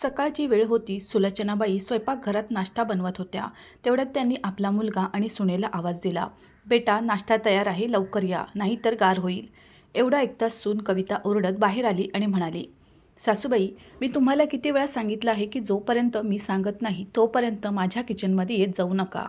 सकाळची वेळ होती. सुलोचनाबाई स्वयंपाकघरात नाश्ता बनवत होत्या. तेवढ्यात त्यांनी आपला मुलगा आणि सुनेला आवाज दिला, "बेटा, नाश्ता तयार आहे, लवकर या, नाहीतर गार होईल." एवढा ऐकताच सून कविता ओरडत बाहेर आली आणि म्हणाली, "सासूबाई, मी तुम्हाला किती वेळा सांगितलं आहे की जोपर्यंत मी सांगत नाही तोपर्यंत माझ्या किचनमध्ये येत जाऊ नका.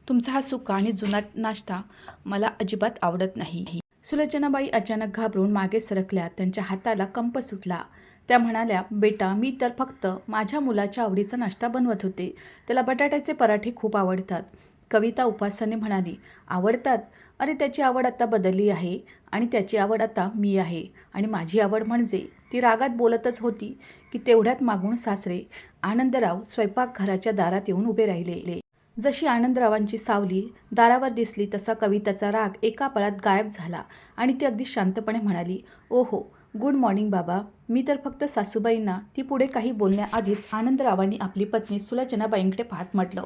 तुमचा हा सुका आणि जुना नाश्ता मला अजिबात आवडत नाही." सुलोचनाबाई अचानक घाबरून मागे सरकल्या. त्यांच्या हाताला कंप सुटला. त्या म्हणाल्या, "बेटा, मी तर फक्त माझ्या मुलाच्या आवडीचा नाश्ता बनवत होते. त्याला बटाट्याचे पराठे खूप आवडतात." कविता उपहासाने म्हणाली, "आवडतात? अरे, त्याची आवड आता बदलली आहे आणि त्याची आवड आता मी आहे आणि माझी आवड म्हणजे." ती रागात बोलतच होती की तेवढ्यात मागून सासरे आनंदराव स्वयंपाकघराच्या दारात येऊन उभे राहिले. जशी आनंदरावांची सावली दारावर दिसली तसा कविताचा राग एका पळात गायब झाला आणि ती अगदी शांतपणे म्हणाली, "ओहो, गुड मॉर्निंग बाबा." मी तर फक्त सासूबाईंना." ती पुढे काही बोलण्याआधीच आनंदरावांनी आपली पत्नी सुलोचनाबाईंकडे पाहत म्हटलं,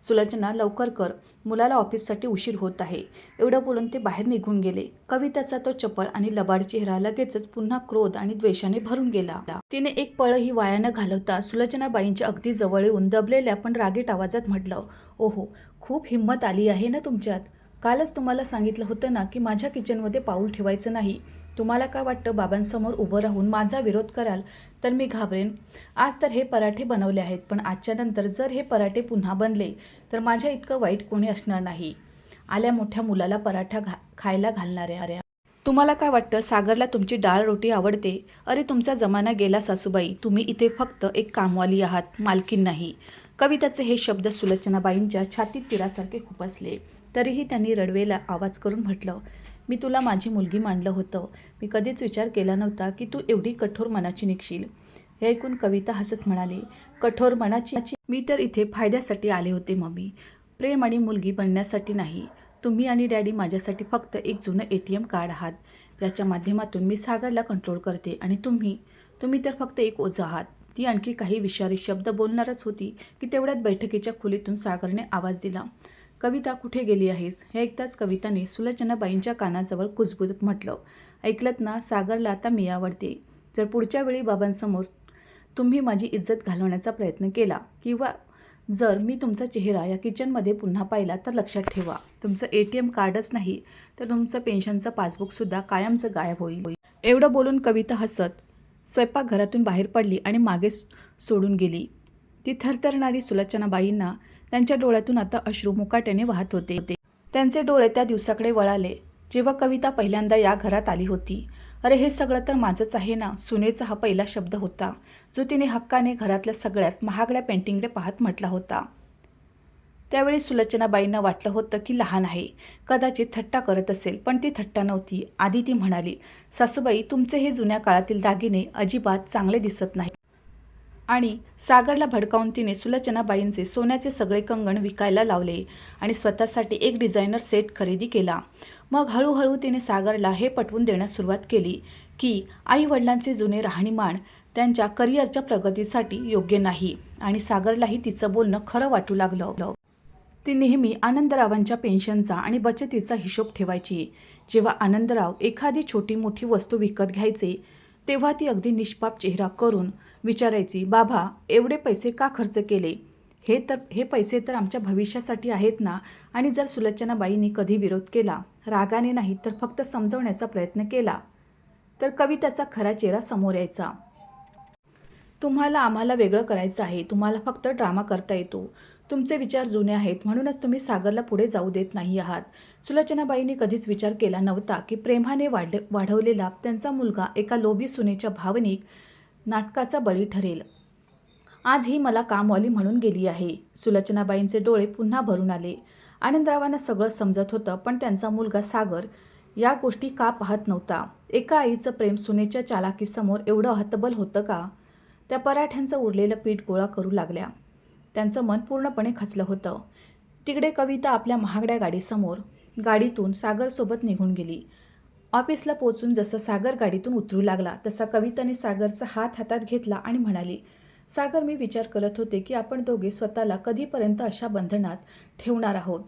"सुलोचना, लवकर कर, मुलाला ऑफिससाठी उशीर होत आहे." एवढं बोलून ते बाहेर निघून गेले. कविताचा तो चपळ आणि लबाड चेहरा लगेचच पुन्हा क्रोध आणि द्वेषाने भरून गेला. तिने एक पळही वाया न घालवता सुलोचनाबाईंच्या अगदी जवळ येऊन दबलेल्या पण रागीट आवाजात म्हटलं, "ओहो, खूप हिंमत आली आहे ना तुमच्यात. कालच तुम्हाला सांगितलं होतं ना की माझ्या किचनमध्ये पाऊल ठेवायचं नाही. तुम्हाला काय वाटतं, बाबांसमोर उभं राहून माझा विरोध कराल तर मी घाबरेन? आज तर हे पराठे बनवले आहेत, पण आजच्या नंतर जर हे पराठे पुन्हा बनले तर माझ्या इतकं वाईट कोणी असणार नाही. आल्या मोठ्या मुलाला पराठा खायला घालणाऱ्या. तुम्हाला काय वाटतं, सागरला तुमची डाळ रोटी आवडते? अरे, तुमचा जमाना गेला सासूबाई. तुम्ही इथे फक्त एक कामवाली आहात, मालकीण नाही." कविताचे हे शब्द सुलोचनाबाईंच्या छातीत तीरासारखे खुपसले. तरीही त्यांनी रडवेला आवाज करून म्हटलं, "मी तुला माझी मुलगी मानलं होतं. मी कधीच विचार केला नव्हता की तू एवढी कठोर मनाची निघशील." हे ऐकून कविता हसत म्हणाली, "कठोर मनाची? मी तर इथे फायद्यासाठी आले होते मम्मी, प्रेम आणि मुलगी बनण्यासाठी नाही. तुम्ही आणि डॅडी माझ्यासाठी फक्त एक जुनं ATM कार्ड आहात, ज्याच्या माध्यमातून मी सागरला कंट्रोल करते आणि तुम्ही तर फक्त एक ओझं आहात." ती आणखी काही विषारी शब्द बोलणारच होती की तेवढ्यात बैठकीच्या खोलीतून सागरने आवाज दिला, "कविता, कुठे गेली आहेस?" हे ऐकताच कविताने सुलोचनाबाईंच्या कानाजवळ कुजबुजत म्हटलं, "ऐकलत ना, सागरला आता मी आवडते. जर पुढच्या वेळी बाबांसमोर तुम्ही माझी इज्जत घालवण्याचा प्रयत्न केला किंवा जर मी तुमचा चेहरा या किचनमध्ये पुन्हा पाहिला तर लक्षात ठेवा, तुमचं ATM कार्डच नाही तर तुमचं पेन्शनचं पासबुकसुद्धा कायमचं गायब होईल." एवढं बोलून कविता हसत स्वयंपाकघरातून बाहेर पडली आणि मागे सोडून गेली. ती थरथरणारी सुलोचनाबाईंना त्यांच्या डोळ्यातून आता अश्रू मुकाट्याने वाहत होते. त्यांचे डोळे त्या दिवसाकडे वळाले जेव्हा कविता पहिल्यांदा या घरात आली होती. "अरे, हे सगळं तर माझंच आहे ना." सुनेचा हा पहिला शब्द होता जो तिने हक्काने घरातल्या सगळ्यात महागड्या पेंटिंगकडे पाहत म्हटला होता. त्यावेळी सुलोचनाबाईंना वाटलं होतं की लहान आहे, कदाचित थट्टा करत असेल, पण ती थट्टा नव्हती. आधी ती म्हणाली, "सासूबाई, तुमचे हे जुन्या काळातील दागिने अजिबात चांगले दिसत नाहीत." आणि सागरला भडकावून तिने सुलोचनाबाईंचे सोन्याचे सगळे कंगण विकायला लावले आणि स्वतःसाठी एक डिझायनर सेट खरेदी केला. मग हळूहळू तिने सागरला हे पटवून देण्यास सुरुवात केली की आई-वडिलांचे जुने राहणीमान त्यांच्या करिअरच्या प्रगतीसाठी योग्य नाही आणि सागरलाही तिचं बोलणं खरं वाटू लागलं. ती नेहमी आनंदरावांच्या पेन्शनचा आणि बचतीचा हिशोब ठेवायची. जेव्हा आनंदराव एखादी छोटी मोठी वस्तू विकत घ्यायचे तेव्हा ती अगदी निष्पाप चेहरा करून विचारायची, "बाबा, एवढे पैसे का खर्च केले? हे पैसे तर आमच्या भविष्यासाठी आहेत ना." आणि जर सुलोचनाबाईंनी कधी विरोध केला, रागाने नाही तर फक्त समजवण्याचा प्रयत्न केला, तर कविताचा खरा चेहरा समोर यायचा. "तुम्हाला आम्हाला वेगळं करायचं आहे. तुम्हाला फक्त ड्रामा करता येतो. तुमचे विचार जुने आहेत म्हणूनच तुम्ही सागरला पुढे जाऊ देत नाही आहात." सुलोचनाबाईंनी कधीच विचार केला नव्हता की प्रेमाने वाढवलेला त्यांचा मुलगा एका लोभी सुनेच्या भावनिक नाटकाचा बळी ठरेल. "आज ही मला कामवाली म्हणून गेली आहे." सुलोचनाबाईंचे डोळे पुन्हा भरून आले. आनंदरावांना सगळं समजत होतं, पण त्यांचा मुलगा सागर या गोष्टी का पाहत नव्हता? एका आईचं प्रेम सुनेच्या चालाकीसमोर एवढं हतबल होतं का? त्या पराठ्यांचं उरलेलं पीठ गोळा करू लागल्या. त्यांचं मन पूर्णपणे खचलं होतं. तिकडे कविता आपल्या महागड्या गाडीतून सागरसोबत निघून गेली. ऑफिसला पोचून जसं सागर गाडीतून उतरू लागला तसा कविताने सागरचा हात हातात घेतला आणि म्हणाली, "सागर, मी विचार करत होते की आपण दोघे स्वतःला कधीपर्यंत अशा बंधनात ठेवणार आहोत?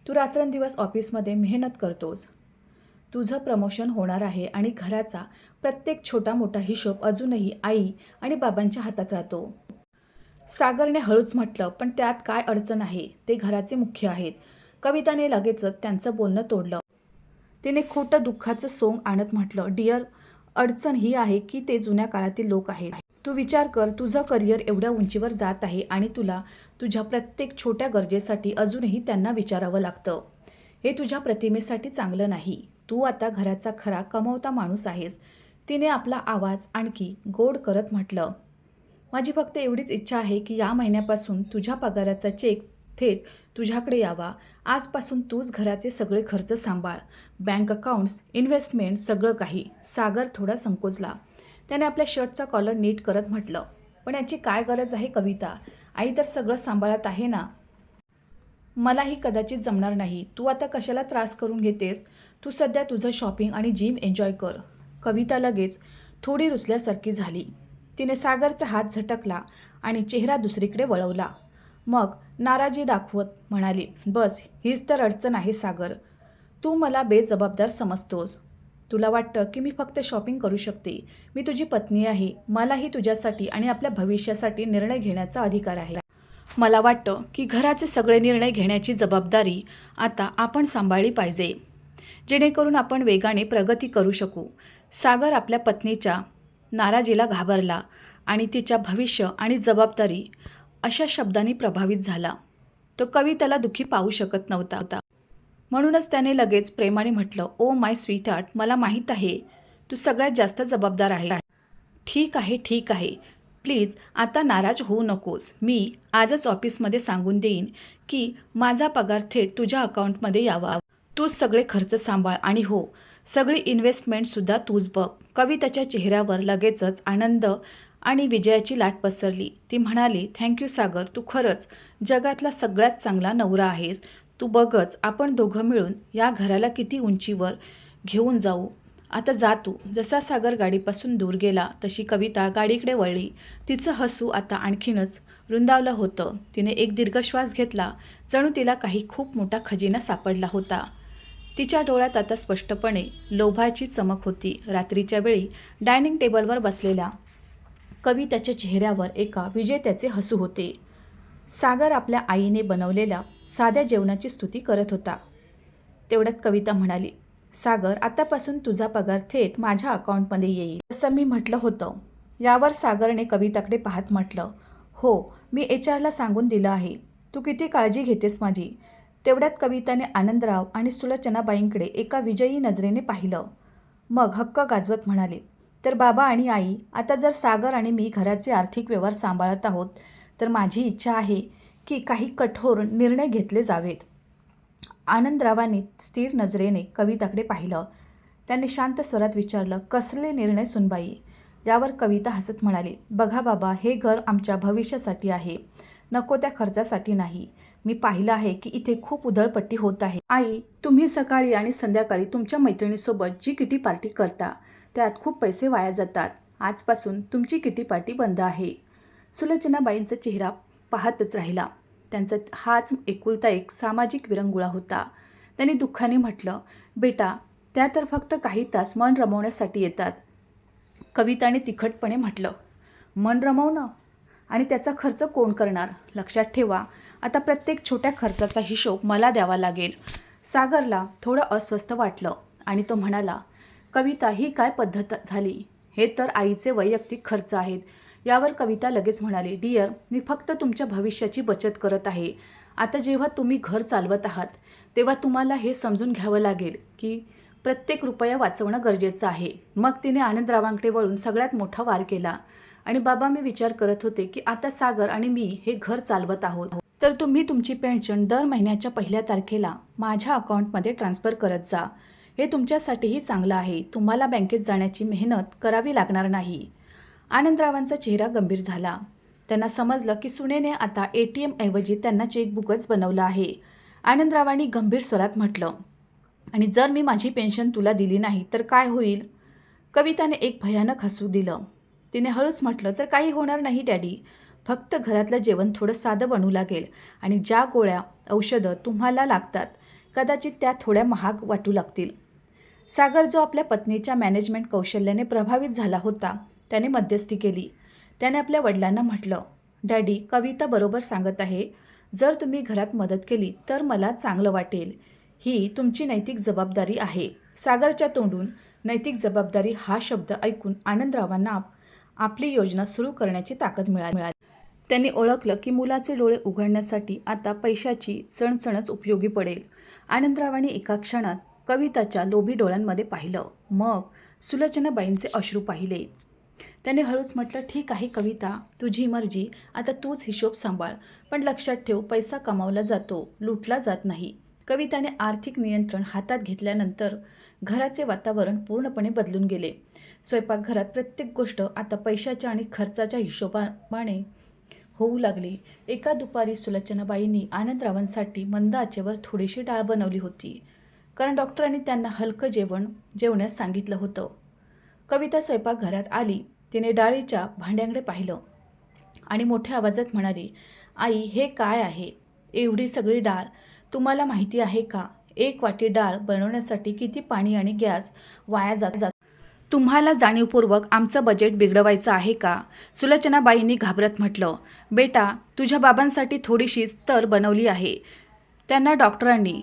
तू रात्रंदिवस ऑफिसमध्ये मेहनत करतोस, तुझं प्रमोशन होणार आहे आणि घराचा प्रत्येक छोटा मोठा हिशोब अजूनही आई आणि बाबांच्या हातात राहतो. सागरने हळूच म्हटलं, पण त्यात काय अडचण आहे? ते घराचे मुख्य आहेत. कविताने लगेचच त्यांचं बोलणं तोडलं. तिने खोटं दुःखाचं सोंग आणत म्हटलं, डिअर, अडचण ही आहे की ते जुन्या काळातील लोक आहेत. तू विचार कर, तुझं करिअर एवढ्या उंचीवर जात आहे आणि तुला तुझ्या प्रत्येक छोट्या गरजेसाठी अजूनही त्यांना विचारावं लागतं. हे तुझ्या प्रतिमेसाठी चांगलं नाही. तू आता घराचा खरा कमवता माणूस आहेस. तिने आपला आवाज आणखी गोड करत म्हटलं, माझी फक्त एवढीच इच्छा आहे की या महिन्यापासून तुझ्या पगाराचा चेक थेट तुझ्याकडे यावा. आजपासून तूच घराचे सगळे खर्च सांभाळ. बँक अकाउंट्स, इन्व्हेस्टमेंट, सगळं काही. सागर थोडा संकोचला. त्याने आपल्या शर्टचा कॉलर नीट करत म्हटलं, पण याची काय गरज आहे कविता? आई तर सगळं सांभाळत आहे ना. मलाही कदाचित जमणार नाही. तू आता कशाला त्रास करून घेतेस? तू सध्या तुझं शॉपिंग आणि जिम एन्जॉय कर. कविता लगेच थोडी रुसल्यासारखी झाली. तिने सागरचा हात झटकला आणि चेहरा दुसरीकडे वळवला. मग नाराजी दाखवत म्हणाली, बस, हीच तर अडचण आहे सागर. तू मला बेजबाबदार समजतोस. तुला वाटतं की मी फक्त शॉपिंग करू शकते. मी तुझी पत्नी आहे. मलाही तुझ्यासाठी आणि आपल्या भविष्यासाठी निर्णय घेण्याचा अधिकार आहे. मला वाटतं की घराचे सगळे निर्णय घेण्याची जबाबदारी आता आपण सांभाळली पाहिजे, जेणेकरून आपण वेगाने प्रगती करू शकू. सागर आपल्या पत्नीच्या नाराजीला घाबरला आणि तिच्या भविष्य आणि जबाबदारी अशा शब्दांनी प्रभावित झाला. तो कविताला दुःखी पाहू शकत नव्हता. म्हणूनच त्याने लगेच प्रेमाने म्हटलं, ओ माय स्वीटहार्ट, मला माहीत आहे तू सगळ्यात जास्त जबाबदार आहे. ठीक आहे, ठीक आहे. प्लीज आता नाराज होऊ नकोस. मी आजच ऑफिसमध्ये सांगून देईन की माझा पगार थेट तुझ्या अकाउंटमध्ये यावा. तूच सगळे खर्च सांभाळ आणि हो, सगळी इन्व्हेस्टमेंटसुद्धा तूच बघ. कविताच्या चेहऱ्यावर लगेचच आनंद आणि विजयाची लाट पसरली. ती म्हणाली, थँक्यू सागर, तू खरंच जगातला सगळ्यात चांगला नवरा आहेस. तू बघच, आपण दोघं मिळून या घराला किती उंचीवर घेऊन जाऊ. आता जा तू. जसा सागर गाडीपासून दूर गेला तशी कविता गाडीकडे वळली. तिचं हसू आता आणखीनच रुंदावलं होतं. तिने एक दीर्घ श्वास घेतला, जणू तिला काही खूप मोठा खजिना सापडला होता. तिच्या डोळ्यात आता स्पष्टपणे लोभाची चमक होती. रात्रीच्या वेळी डायनिंग टेबलवर बसलेल्या कविताच्या चेहऱ्यावर एका विजेत्याचे हसू होते. सागर आपल्या आईने बनवलेल्या साध्या जेवणाची स्तुती करत होता. तेवढ्यात कविता म्हणाली, सागर, आतापासून तुझा पगार थेट माझ्या अकाउंटमध्ये येईल, असं मी म्हटलं होतं. यावर सागरने कविताकडे पाहत म्हटलं, हो, मी HR ला सांगून दिलं आहे. तू किती काळजी घेतेस माझी. तेवढ्यात कविताने आनंदराव आणि सुलोचनाबाईंकडे एका विजयी नजरेने पाहिलं. मग हक्क गाजवत म्हणाले, तर बाबा आणि आई, आता जर सागर आणि मी घराचे आर्थिक व्यवहार सांभाळत आहोत, तर माझी इच्छा आहे की काही कठोर निर्णय घेतले जावेत. आनंदरावांनी स्थिर नजरेने कविताकडे पाहिलं. त्यांनी शांत स्वरात विचारलं, कसले निर्णय सुनबाई? यावर कविता हसत म्हणाली, बघा बाबा, हे घर आमच्या भविष्यासाठी आहे, नको त्या खर्चासाठी नाही. मी पाहिलं आहे की इथे खूप उधळपट्टी होत आहे. आई, तुम्ही सकाळी आणि संध्याकाळी तुमच्या मैत्रिणीसोबत जी किटी पार्टी करता त्यात खूप पैसे वाया जातात. आजपासून तुमची किटी पार्टी बंद आहे. सुलोचनाबाईंचा चेहरा पाहतच राहिला. त्यांचा हाच एकुलता एक सामाजिक विरंगुळा होता. त्यांनी दुःखाने म्हटलं, बेटा, त्या तर फक्त काही तास मन रमवण्यासाठी येतात. कविताने तिखटपणे म्हटलं, मन रमवणं? आणि त्याचा खर्च कोण करणार? लक्षात ठेवा, आता प्रत्येक छोट्या खर्चाचा हिशोब मला द्यावा लागेल. सागरला थोडं अस्वस्थ वाटलं आणि तो म्हणाला, कविता, ही काय पद्धत झाली? हे तर आईचे वैयक्तिक खर्च आहेत. यावर कविता लगेच म्हणाली, डिअर, मी फक्त तुमच्या भविष्याची बचत करत आहे. आता जेव्हा तुम्ही घर चालवत आहात तेव्हा तुम्हाला हे समजून घ्यावं लागेल की प्रत्येक रुपया वाचवणं गरजेचं आहे. मग तिने आनंदरावांकडे वळून सगळ्यात मोठा वार केला, आणि बाबा, मी विचार करत होते की आता सागर आणि मी हे घर चालवत आहोत, तर तुम्ही तुमची पेन्शन दर महिन्याच्या 1 तारखेला माझ्या अकाउंटमध्ये ट्रान्सफर करत जा. हे तुमच्यासाठीही चांगलं आहे. तुम्हाला बँकेत जाण्याची मेहनत करावी लागणार नाही. आनंदरावांचा चेहरा गंभीर झाला. त्यांना समजलं की सुनेने आता ATM ऐवजी त्यांना चेकबुकच बनवलं आहे. आनंदरावांनी गंभीर स्वरात म्हटलं, आणि जर मी माझी पेन्शन तुला दिली नाही तर काय होईल? कविताने एक भयानक हसू दिलं. तिने हळूच म्हटलं, तर काही होणार नाही डॅडी. फक्त घरातलं जेवण थोडं साधं बनवू लागेल आणि ज्या गोळ्या औषधं तुम्हाला लागतात कदाचित त्या थोड्या महाग वाटू लागतील. सागर जो आपल्या पत्नीच्या मॅनेजमेंट कौशल्याने प्रभावित झाला होता त्याने मध्यस्थी केली. त्याने आपल्या वडिलांना म्हटलं, डॅडी, कविता बरोबर सांगत आहे. जर तुम्ही घरात मदत केली तर मला चांगलं वाटेल. ही तुमची नैतिक जबाबदारी आहे. सागरच्या तोंडून नैतिक जबाबदारी हा शब्द ऐकून आनंदरावांना आपली योजना सुरू करण्याची ताकद मिळाली. त्यांनी ओळखलं की मुलाचे डोळे उघडण्यासाठी आता पैशाची चणचणच उपयोगी पडेल. आनंदरावांनी एका क्षणात कविताच्या लोभी डोळ्यांमध्ये पाहिलं. मग सुलोचनाबाईंचे अश्रू पाहिले. त्याने हळूच म्हटलं, ठीक आहे कविता, तुझी मर्जी. आता तूच हिशोब सांभाळ. पण लक्षात ठेव, पैसा कमावला जातो, लुटला जात नाही. कविताने आर्थिक नियंत्रण हातात घेतल्यानंतर घराचे वातावरण पूर्णपणे बदलून गेले. स्वयंपाकघरात प्रत्येक गोष्ट आता पैशाच्या आणि खर्चाच्या हिशोबाने होऊ लागली. एका दुपारी सुलोचनाबाईंनी आनंदरावांसाठी मंद आचेवर थोडीशी डाळ बनवली होती, कारण डॉक्टरांनी त्यांना हलकं जेवण्यास सांगितलं होतं. कविता स्वयंपाकघरात आली. तिने डाळीच्या भांड्यांकडे पाहिलं आणि मोठ्या आवाजात म्हणाली, आई, हे काय आहे? एवढी सगळी डाळ? तुम्हाला माहिती आहे का, 1 वाटी डाळ बनवण्यासाठी किती पाणी आणि गॅस वाया जात? तुम्हाला जाणीवपूर्वक आमचं बजेट बिघडवायचं आहे का? सुलोचनाबाईंनी घाबरत म्हटलं, बेटा, तुझ्या बाबांसाठी थोडीशीच तर बनवली आहे. त्यांना डॉक्टरांनी.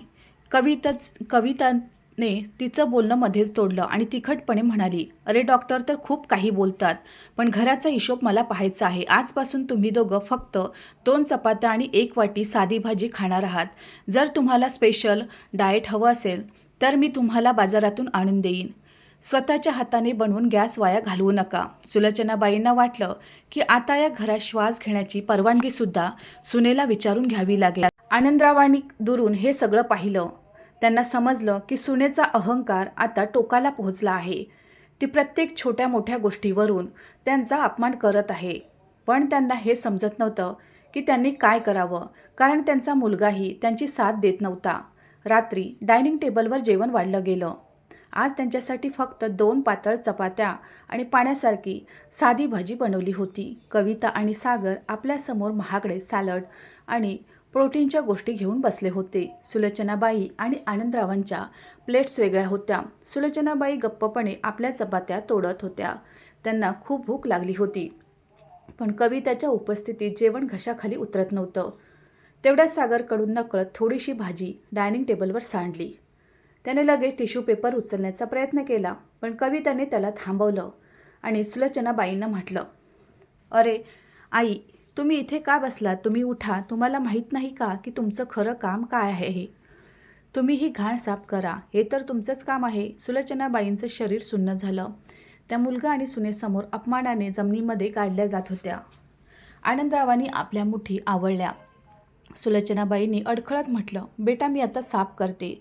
कविताने तिचं बोलणं मध्येच तोडलं आणि तिखटपणे म्हणाली, अरे डॉक्टर तर खूप काही बोलतात, पण घराचा हिशोब मला पाहायचा आहे. आजपासून तुम्ही दोघं फक्त 2 चपात्या आणि 1 वाटी साधी भाजी खाणार आहात. जर तुम्हाला स्पेशल डाएट हवं असेल तर मी तुम्हाला बाजारातून आणून देईन. स्वतःच्या हाताने बनवून गॅस वाया घालवू नका. सुलोचनाबाईंना वाटलं की आता या घरात श्वास घेण्याची परवानगीसुद्धा सुनेला विचारून घ्यावी लागेल. आनंदरावांनी दुरून हे सगळं पाहिलं. त्यांना समजलं की सुनेचा अहंकार आता टोकाला पोहोचला आहे. ती प्रत्येक छोट्या मोठ्या गोष्टीवरून त्यांचा अपमान करत आहे. पण त्यांना हे समजत नव्हतं की त्यांनी काय करावं, कारण त्यांचा मुलगाही त्यांची साथ देत नव्हता. रात्री डायनिंग टेबलवर जेवण वाढलं गेलं. आज त्यांच्यासाठी फक्त 2 पातळ चपात्या आणि पाण्यासारखी साधी भाजी बनवली होती. कविता आणि सागर आपल्यासमोर महागडे सॅलड आणि प्रोटीनच्या गोष्टी घेऊन बसले होते. सुलोचनाबाई आणि आनंदरावांच्या प्लेट्स वेगळ्या होत्या. सुलोचनाबाई गप्पपणे आपल्या चपात्या तोडत होत्या. त्यांना खूप भूक लागली होती, पण कविताच्या उपस्थितीत जेवण घशाखाली उतरत नव्हतं. तेवढ्या सागरकडून नकळत थोडीशी भाजी डायनिंग टेबलवर सांडली. त्याने लगेच टिश्यू पेपर उचलण्याचा प्रयत्न केला, पण कविताने त्याला थांबवलं आणि सुलोचनाबाईंना म्हटलं, अरे आई, तुम्ही इथे का बसलात? तुम्ही उठा. तुम्हाला माहीत नाही का की तुमचं खरं काम काय आहे? हे तुम्ही ही घाण साफ करा. हे तर तुमचंच काम आहे. सुलोचनाबाईंचं शरीर सुन्न झालं. त्या मुलगा आणि सुनेसमोर अपमानाने जमिनीमध्ये गाडल्या जात होत्या. आनंदरावांनी आपल्या मुठी आवळल्या. सुलोचनाबाईंनी अडखळत म्हटलं, बेटा, मी आता साफ करते.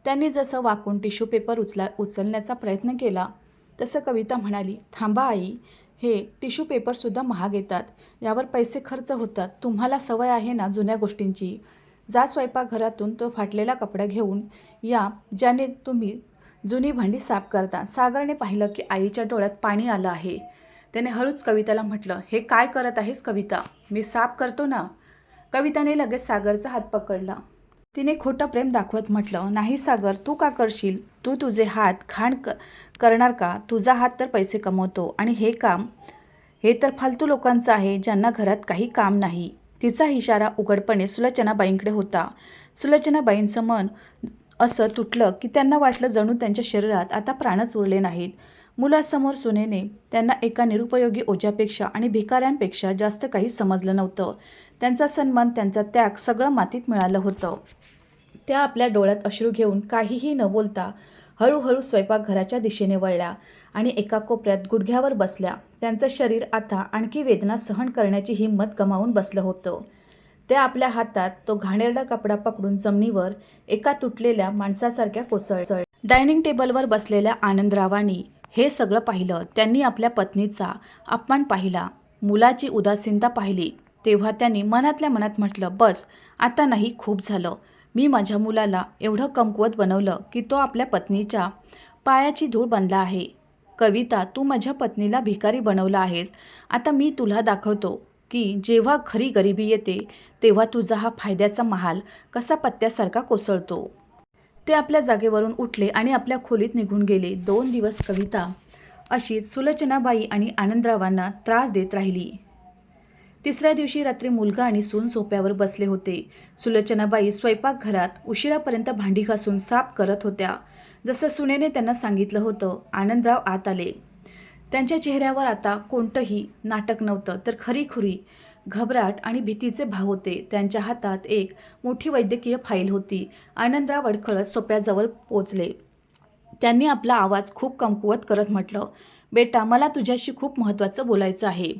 त्यांनी जसं वाकून टिश्यू पेपर उचलण्याचा प्रयत्न केला तसं कविता म्हणाली, थांबा आई, हे टिश्यू पेपरसुद्धा महाग येतात. यावर पैसे खर्च होतात. तुम्हाला सवय आहे ना जुन्या गोष्टींची. जा स्वयंपाकघरातून तो फाटलेला कपडा घेऊन या, ज्याने तुम्ही जुनी भांडी साफ करता. सागरने पाहिलं की आईच्या डोळ्यात पाणी आलं आहे. त्याने हळूच कविताला म्हटलं, हे काय करत आहेस कविता? मी साफ करतो ना. कविताने लगेच सागरचा हात पकडला. तिने खोटं प्रेम दाखवत म्हटलं, नाही सागर, तू का करशील? तू तुझे हात घाण करणार का? तुझा हात तर पैसे कमवतो आणि हे काम, हे तर फालतू लोकांचं आहे ज्यांना घरात काही काम नाही. तिचा इशारा उघडपणे सुलोचनाबाईंकडे होता. सुलोचनाबाईंचं मन असं तुटलं की त्यांना वाटलं जणू त्यांच्या शरीरात आता प्राणच उरले नाहीत. मुलासमोर सुनेने त्यांना एका निरुपयोगी ओझ्यापेक्षा आणि भिकाऱ्यांपेक्षा जास्त काही समजलं नव्हतं. त्यांचा सन्मान, त्यांचा त्याग सगळं मातीत मिळालं होतं. त्या आपल्या डोळ्यात अश्रू घेऊन काहीही न बोलता हळूहळू स्वयंपाकघराच्या दिशेने वळल्या आणि एका कोपऱ्यात गुडघ्यावर बसल्या. त्यांचं शरीर आता आणखी वेदना सहन करण्याची हिंमत गमावून बसलं होतं. त्या आपल्या हातात तो घाणेरडा कपडा पकडून जमिनीवर एका तुटलेल्या माणसासारख्या कोसळल्या. डायनिंग टेबलवर बसलेल्या आनंदरावांनी हे सगळं पाहिलं. त्यांनी आपल्या पत्नीचा अपमान पाहिला, मुलाची उदासीनता पाहिली. तेव्हा त्यांनी मनातल्या मनात म्हटलं, बस, आता नाही, खूप झालं. मी माझ्या मुलाला एवढं कमकुवत बनवलं की तो आपल्या पत्नीच्या पायाची धूळ बनला आहे. कविता, तू माझ्या पत्नीला भिकारी बनवलं आहेस. आता मी तुला दाखवतो की जेव्हा खरी गरिबी येते तेव्हा तुझा हा फायद्याचा महाल कसा पत्त्यासारखा कोसळतो. ते आपल्या जागेवरून उठले आणि आपल्या खोलीत निघून गेले. 2 दिवस कविता अशीच सुलोचनाबाई आणि आनंदरावांना त्रास देत राहिली. तिसऱ्या दिवशी रात्री मुलगा आणि सून सोफ्यावर बसले होते. सुलोचनाबाई स्वयंपाकघरात उशिरापर्यंत भांडी घासून साफ करत होत्या. जसं सुनेने त्यांना सांगितलं होतं. आनंदराव आत आले. त्यांच्या चेहऱ्यावर आता कोणतंही नाटक नव्हतं, तर खरीखुरी घबराट आणि भीतीचे भाव होते. त्यांच्या हातात एक मोठी वैद्यकीय फाईल होती. आनंदराव अडखळत सोफ्याजवळ पोचले. त्यांनी आपला आवाज खूप कमकुवत करत म्हटलं, बेटा, मला तुझ्याशी खूप महत्त्वाचं बोलायचं आहे.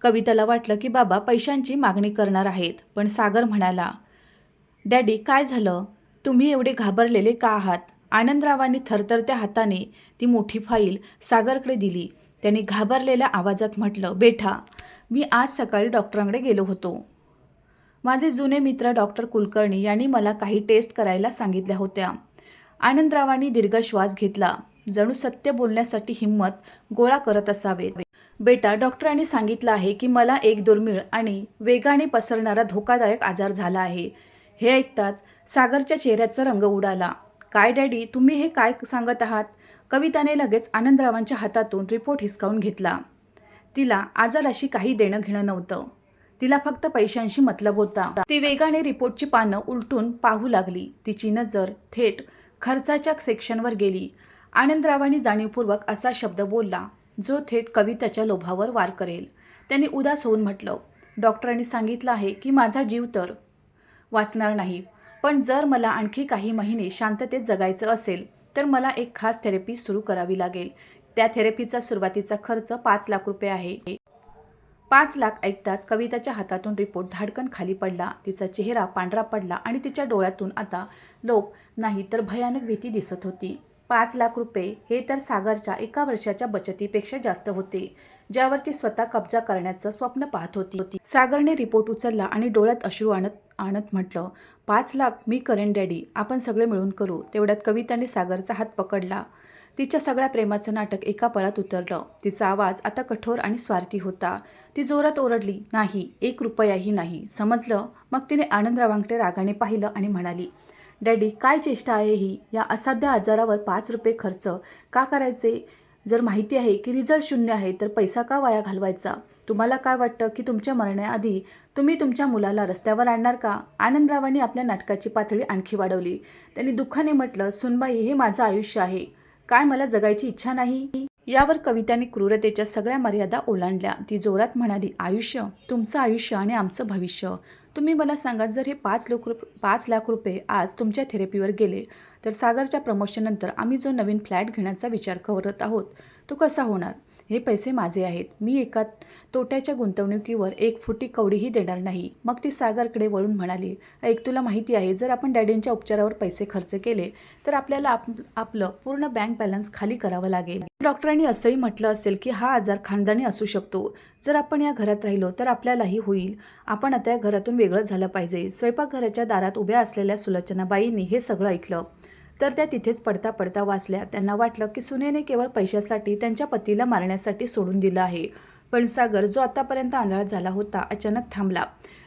कविताला वाटलं की बाबा पैशांची मागणी करणार आहेत, पण सागर म्हणाला, डॅडी, काय झालं? तुम्ही एवढे घाबरलेले का आहात? आनंदरावांनी थरथरत्या हाताने ती मोठी फाईल सागरकडे दिली. त्यांनी घाबरलेल्या आवाजात म्हटलं, बेटा, मी आज सकाळी डॉक्टरांकडे गेलो होतो. माझे जुने मित्र डॉक्टर कुलकर्णी यांनी मला काही टेस्ट करायला सांगितल्या होत्या. आनंदरावांनी दीर्घ श्वास घेतला, जणू सत्य बोलण्यासाठी हिंमत गोळा करत असावे. बेटा, डॉक्टरांनी सांगितलं आहे की मला एक दुर्मिळ आणि वेगाने पसरणारा धोकादायक आजार झाला आहे. हे ऐकताच सागरच्या चेहऱ्याचा रंग उडाला. काय डॅडी, तुम्ही हे काय सांगत आहात? कविताने लगेच आनंदरावांच्या हातातून रिपोर्ट हिसकावून घेतला. तिला आजाराशी काही देणं घेणं नव्हतं. तिला फक्त पैशांशी मतलब होता. ती वेगाने रिपोर्टची पानं उलटून पाहू लागली. तिची नजर थेट खर्चाच्या सेक्शनवर गेली. आनंदरावांनी जाणीवपूर्वक असा शब्द बोलला जो थेट कविताच्या लोभावर वार करेल. त्यांनी उदास होऊन म्हटलं, डॉक्टरांनी सांगितलं आहे की माझा जीव तर वाचणार नाही, पण जर मला आणखी काही महिने शांततेत जगायचं असेल तर मला एक खास थेरपी सुरू करावी लागेल. त्या थेरपीचा सुरुवातीचा खर्च 5 लाख रुपये आहे. 5 लाख ऐकताच कविताच्या हातातून रिपोर्ट धाडकन खाली पडला. तिचा चेहरा पांढरा पडला आणि तिच्या डोळ्यातून आता लोभ नाही तर भयानक भीती दिसत होती. 5 लाख रुपये हे तर सागरच्या 1 वर्षाच्या बचतीपेक्षा जास्त होते, ज्यावर ती स्वतः कब्जा करण्याचं स्वप्न पाहत होती. सागरने रिपोर्ट उचलला आणि डोळ्यात अश्रू आणत म्हटलं, 5 लाख मी करेन डॅडी, आपण सगळे मिळून करू. तेवढ्यात कविताने सागरचा हात पकडला. तिच्या सगळ्या प्रेमाचं नाटक एका पळात उतरलं. तिचा आवाज आता कठोर आणि स्वार्थी होता. ती जोरात ओरडली, नाही, 1 रुपयाही नाही, समजलं? मग तिने आनंदरावांकडे रागाने पाहिलं आणि म्हणाली, डॅडी, काय चेष्टा आहे ही? या असाध्य आजारावर 5 रुपये खर्च का करायचे? जर माहिती आहे की रिझल्ट 0 आहे तर पैसा का वाया घालवायचा? तुम्हाला काय वाटतं की तुमच्या मरण्याआधी तुम्ही तुमच्या मुलाला रस्त्यावर आणणार का? आनंदरावांनी आपल्या नाटकाची पातळी आणखी वाढवली. त्यांनी दुःखाने म्हटलं, सुनबाई, हे माझं आयुष्य आहे. काय मला जगायची इच्छा नाही? यावर कविताने क्रूरतेच्या सगळ्या मर्यादा ओलांडल्या. ती जोरात म्हणाली, आयुष्य? तुमचं आयुष्य आणि आमचं भविष्य? तुम्ही मला सांगा, जर हे 5 लाख रुपये आज तुमच्या थेरपीवर गेले तर सागरच्या प्रमोशननंतर आम्ही जो नवीन फ्लॅट घेण्याचा विचार करत आहोत तो कसा होणार? हे पैसे माझे आहेत. मी एका तोट्याच्या गुंतवणुकीवर 1 फुटी कवडीही देणार नाही. मग ती सागरकडे वळून म्हणाली, ऐक, तुला माहिती आहे, जर आपण डॅडींच्या उपचारावर पैसे खर्च केले तर आपल्याला आपलं पूर्ण बँक बॅलन्स खाली करावं लागेल. डॉक्टरांनी असंही म्हटलं असेल की हा आजार खानदानी असू शकतो. जर आपण या घरात राहिलो तर आपल्यालाही होईल. आपण आता या घरातून वेगळं झालं पाहिजे. स्वयंपाकघराच्या दारात उभ्या असलेल्या सुलोचनाबाईंनी हे सगळं ऐकलं तर त्या तिथेच पडता पडता वाचल्या. त्यांना वाटलं की सुनेने केवळ पैशासाठी त्यांच्या पतीला मारण्यासाठी सोडून दिलं आहे. पण सागर, जो आतापर्यंत आंधळा झाला होता, अचानक थांबला.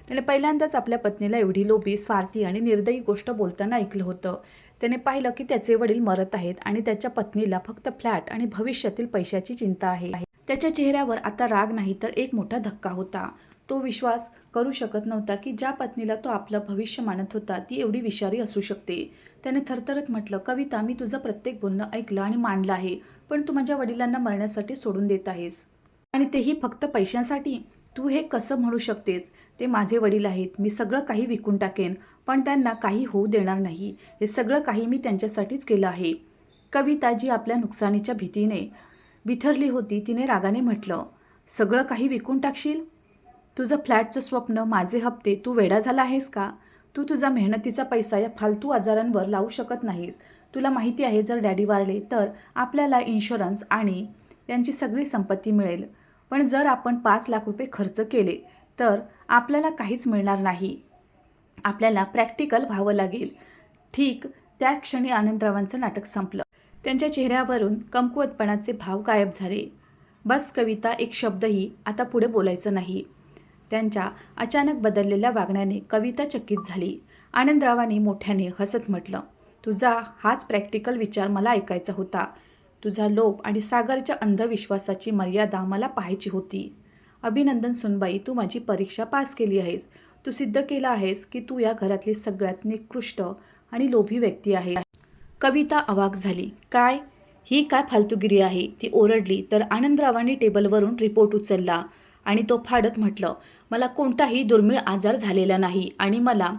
त्याने पहिल्यांदाच आपल्या पत्नीला एवढी लोभी, स्वार्थी आणि निर्दयी गोष्ट बोलताना ऐकलं होतं. त्याने पाहिलं की त्याचे वडील मरत आहेत आणि त्याच्या पत्नीला फक्त फ्लॅट आणि भविष्यातील पैशाची चिंता आहे. त्याच्या चेहऱ्यावर आता राग नाही तर एक मोठा धक्का होता. तो विश्वास करू शकत नव्हता की ज्या पत्नीला तो आपलं भविष्य मानत होता ती एवढी विषारी असू शकते. त्याने थरथरत म्हटलं, कविता, मी तुझं प्रत्येक बोलणं ऐकलं आणि मांडलं आहे, पण तू माझ्या वडिलांना मरण्यासाठी सोडून देत आहेस, आणि तेही फक्त पैशांसाठी. तू हे कसं म्हणू शकतेस? ते माझे वडील आहेत. मी सगळं काही विकून टाकेन, पण त्यांना काही होऊ देणार नाही. हे सगळं काही मी त्यांच्यासाठीच केलं आहे. कविता, जी आपल्या नुकसानीच्या भीतीने बिथरली होती, तिने रागाने म्हटलं, सगळं काही विकून टाकशील? तुझं फ्लॅटचं स्वप्न, माझे हप्ते, तू वेडा झाला आहेस का? तू तुझा मेहनतीचा पैसा या फालतू आजारांवर लावू शकत नाहीस. तुला माहिती आहे, जर डॅडी वारले तर आपल्याला इन्शुरन्स आणि त्यांची सगळी संपत्ती मिळेल, पण जर आपण 5 लाख रुपये खर्च केले तर आपल्याला काहीच मिळणार नाही. आपल्याला प्रॅक्टिकल व्हावं लागेल. ठीक त्या क्षणी आनंदरावांचं नाटक संपलं. त्यांच्या चेहऱ्यावरून कमकुवतपणाचे भाव गायब झाले. बस कविता, एक शब्दही आता पुढे बोलायचं नाही. त्यांच्या अचानक बदललेल्या वागण्याने कविता चकित झाली. आनंदरावांनी मोठ्याने हसत म्हटलं, तुझा हाच प्रॅक्टिकल विचार मला ऐकायचा होता. तुझा लोभ आणि सागरच्या अंधविश्वासाची मर्यादा मला पाहायची होती. अभिनंदन सुनबाई, तू माझी परीक्षा पास केली आहेस. तू सिद्ध केलं आहेस की तू या घरातली सगळ्यात निकृष्ट आणि लोभी व्यक्ती आहे. कविता अवाक झाली. काय? ही काय फालतूगिरी आहे? ती ओरडली तर आनंदरावांनी टेबलवरून रिपोर्ट उचलला आणि तो फाडत म्हटलं, मला कोणताही दुर्मिळ आजार झालेला नाही आणि मला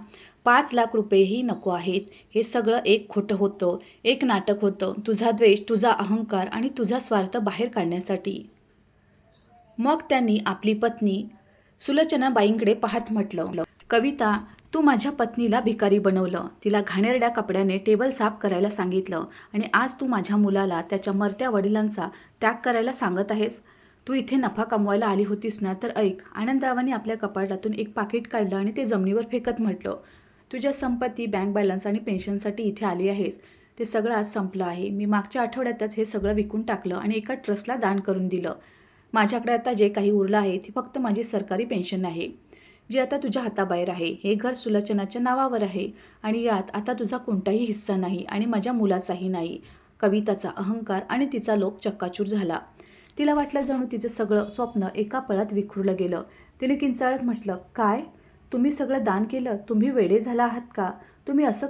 5 लाख रुपयेही नको आहेत. हे सगळं एक खोटं होतं, एक नाटक होतं. तुझा द्वेष, तुझा अहंकार आणि तुझा स्वार्थ बाहेर काढण्यासाठी. मग त्यांनी आपली पत्नी सुलोचनाबाईंकडे पाहत म्हटलं, कविता, तू माझ्या पत्नीला भिकारी बनवलं, तिला घाणेरड्या कपड्याने टेबल साफ करायला सांगितलं आणि आज तू माझ्या मुलाला त्याच्या मरत्या वडिलांचा त्याग करायला सांगत आहेस. तू इथे नफा कमवायला आली होतीस ना, तर ऐक. आनंदरावांनी आपल्या कपाटातून एक पाकिट काढलं आणि ते जमिनीवर फेकत म्हटलं, तुझ्या संपत्ती, बँक बॅलन्स आणि पेन्शनसाठी इथे आली आहेस. ते सगळं आज संपलं आहे. मी मागच्या आठवड्यातच हे सगळं विकून टाकलं आणि एका ट्रस्टला दान करून दिलं. माझ्याकडे आता जे काही उरलं आहे ती फक्त माझी सरकारी पेन्शन आहे, जी आता तुझ्या हाताबाहेर आहे. हे घर सुलोचनाच्या नावावर आहे आणि यात आता तुझा कोणताही हिस्सा नाही आणि माझ्या मुलाचाही नाही. कविताचा अहंकार आणि तिचा लोभ चक्काचूर झाला. तिला वाटलं जणू तिचं सगळं स्वप्न एका पळात विखुरलं गेलं. तिने किंचाळत म्हटलं, काय? तुम्ही सगळं दान केलं? तुम्ही वेडे झाला आहात का? तुम्ही असं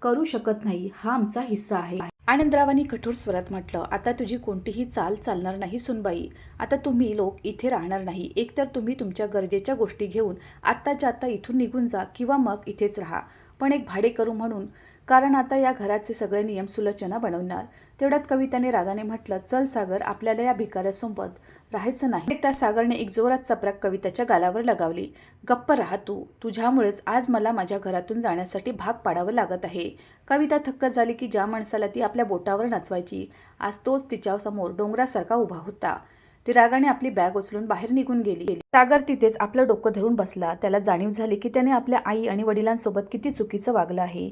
करू शकत नाही. हा आमचा हिस्सा आहे. आनंदरावांनी कठोर स्वरात म्हटलं, आता तुझी कोणतीही चाल चालणार नाही सुनबाई. आता तुम्ही लोक इथे राहणार नाही. एकतर तुम्ही तुमच्या गरजेच्या गोष्टी घेऊन आत्ताच्या आत्ता इथून निघून जा किंवा मग इथेच राहा, पण एक भाडेकरू म्हणून, कारण आता या घराचे सगळे नियम सुलोचना बनवणार. तेवढ्यात कविताने रागाने म्हटलं, चल सागर, आपल्याला या भिकाऱ्यासोबत राहायचं नाही. त्या सागरने एक जोरात चपराक कविताच्या गालावर लगावली. गप्प राहा तू. तुझ्यामुळेच आज मला माझ्या घरातून जाण्यासाठी भाग पाडावं लागत आहे. कविता थक्क झाली की ज्या माणसाला ती आपल्या बोटावर नचवायची, आज तोच तिच्यासमोर डोंगरासारखा उभा होता. ती रागाने आपली बॅग उचलून बाहेर निघून गेली. सागर तिथेच आपलं डोकं धरून बसला. त्याला जाणीव झाली की त्याने आपल्या आई आणि वडिलांसोबत किती चुकीचं वागलं आहे,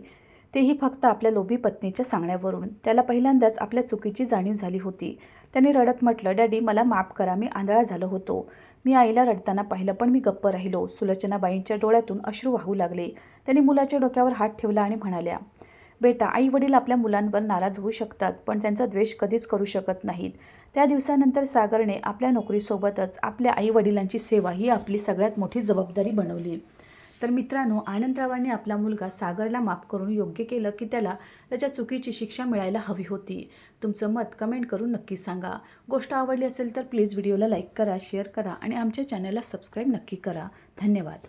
तेही फक्त आपल्या लोभी पत्नीच्या सांगण्यावरून. त्याला पहिल्यांदाच आपल्या चुकीची जाणीव झाली होती. त्याने रडत म्हटलं, डॅडी, मला माफ करा. मी आंधळा झालो होतो. मी आईला रडताना पाहिलं, पण मी गप्प राहिलो. सुलोचनाबाईंच्या डोळ्यातून अश्रू वाहू लागले. त्यांनी मुलाच्या डोक्यावर हात ठेवला आणि म्हणाल्या, बेटा, आई वडील आपल्या मुलांवर नाराज होऊ शकतात, पण त्यांचा द्वेष कधीच करू शकत नाहीत. त्या दिवसानंतर सागरने आपल्या नोकरीसोबतच आपल्या आई वडिलांची सेवा ही आपली सगळ्यात मोठी जबाबदारी बनवली. तर मित्रांनो, आनंदरावांनी आपला मुलगा सागरला माफ करून योग्य केलं की त्याला त्याच्या चुकीची शिक्षा मिळायला हवी होती. तुमचं मत कमेंट करून नक्की सांगा. गोष्ट आवडली असेल तर प्लीज व्हिडिओला लाईक करा, शेअर करा आणि आमच्या चॅनलला सबस्क्राईब नक्की करा. धन्यवाद.